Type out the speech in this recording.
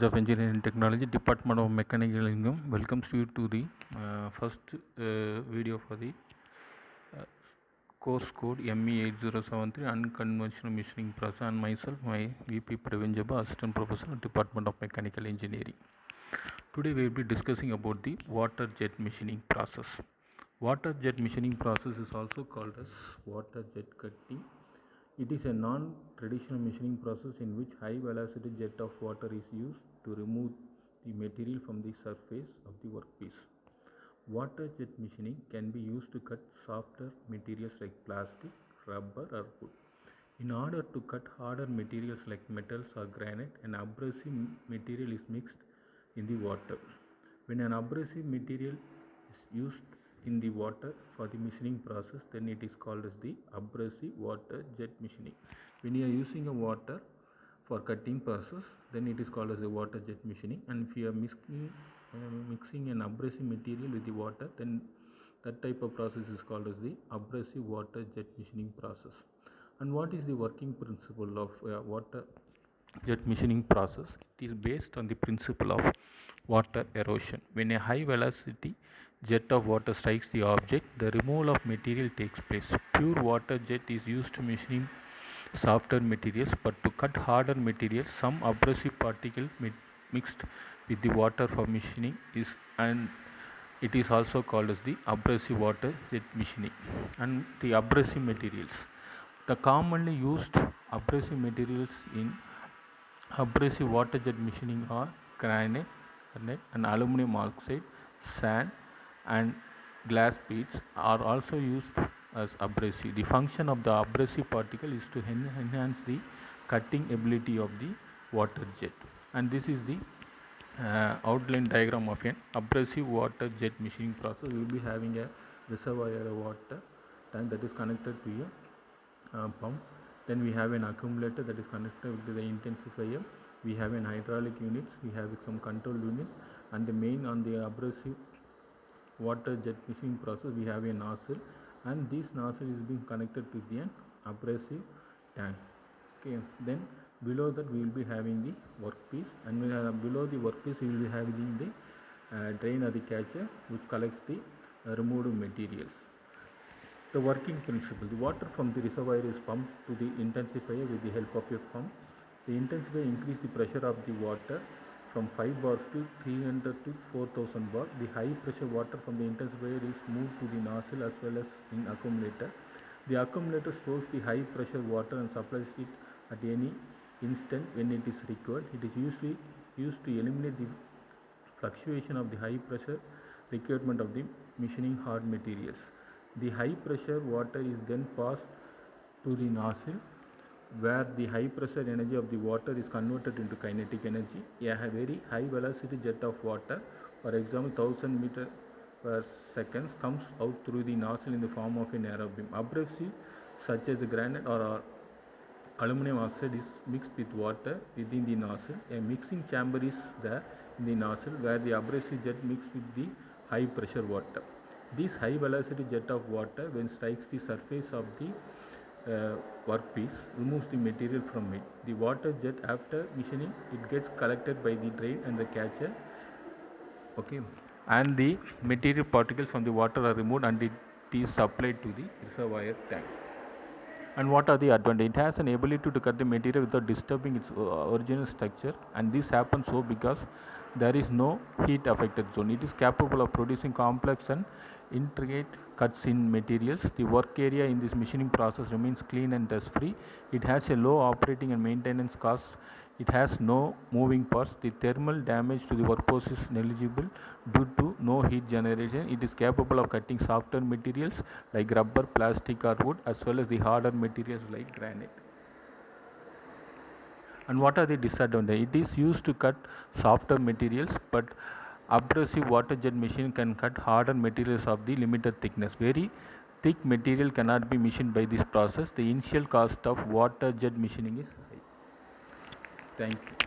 Of Engineering Technology, Department of Mechanical Engineering welcomes you to the first video for the course code ME8073 Unconventional Machining Process, and myself, my VP Praveen Jabba, Assistant Professor, Department of Mechanical Engineering. Today we will be discussing about the water jet machining process. Water jet machining process is also called as water jet cutting. It is a non-traditional machining process in which high velocity jet of water is used to remove the material from the surface of the workpiece. Water jet machining can be used to cut softer materials like plastic, rubber or wood. In order to cut harder materials like metals or granite, an abrasive material is mixed in the water. When an abrasive material is used in the water for the machining process, then it is called as the abrasive water jet machining. When you are using a water for cutting process, then it is called as a water jet machining. And if you are mixing an abrasive material with the water, then that type of process is called as the abrasive water jet machining process. And what is the working principle of water jet machining process? It is based on the principle of water erosion. When a high velocity jet of water strikes the object, the removal of material takes place. Pure water jet is used to machining softer materials, but to cut harder materials, some abrasive particle mixed with the water for machining and it is also called as the abrasive water jet machining. And the abrasive materials, the commonly used abrasive materials in abrasive water jet machining are granite and aluminum oxide, sand and glass beads are also used as abrasive. The function of the abrasive particle is to enhance the cutting ability of the water jet. And this is the outline diagram of an abrasive water jet machining process. We will be having a reservoir of water tank that is connected to a pump. Then we have an accumulator that is connected to the intensifier. We have an hydraulic units, we have some control units, and the main on the abrasive water jet machining process we have a nozzle, and this nozzle is being connected to the abrasive tank. Okay, then below that we will be having the workpiece, and below the workpiece we will be having the drain or the catcher which collects the removed materials. The working principle: the water from the reservoir is pumped to the intensifier with the help of a pump. The intensifier increases the pressure of the water from 5 bars to 300 to 4000 bar. The high pressure water from the intensifier is moved to the nozzle as well as in accumulator. The accumulator stores the high pressure water and supplies it at any instant when it is required. It is usually used to eliminate the fluctuation of the high pressure requirement of the machining hard materials. The high pressure water is then passed to the nozzle, where the high pressure energy of the water is converted into kinetic energy. A very high velocity jet of water, for example 1000 meter per second, comes out through the nozzle in the form of an arrow beam. Abrasive such as granite or aluminum oxide is mixed with water within the nozzle. A mixing chamber is there in the nozzle where the abrasive jet mixes with the high pressure water. This high velocity jet of water, when strikes the surface of the workpiece, removes the material from it. The water jet, after machining, it gets collected by the drain and the catcher. Okay, and the material particles from the water are removed and it is supplied to the reservoir tank. And what are the advantages? It has an ability to cut the material without disturbing its original structure, and this happens so because there is no heat affected zone. It is capable of producing complex and intricate cuts in materials. The work area in this machining process remains clean and dust free. It has a low operating and maintenance cost. It has no moving parts. The thermal damage to the workforce is negligible due to no heat generation. It is capable of cutting softer materials like rubber, plastic or wood, as well as the harder materials like granite. And what are the disadvantages? It is used to cut softer materials, but abrasive water jet machine can cut harder materials of the limited thickness. Very thick material cannot be machined by this process. The initial cost of water jet machining is high. Thank you.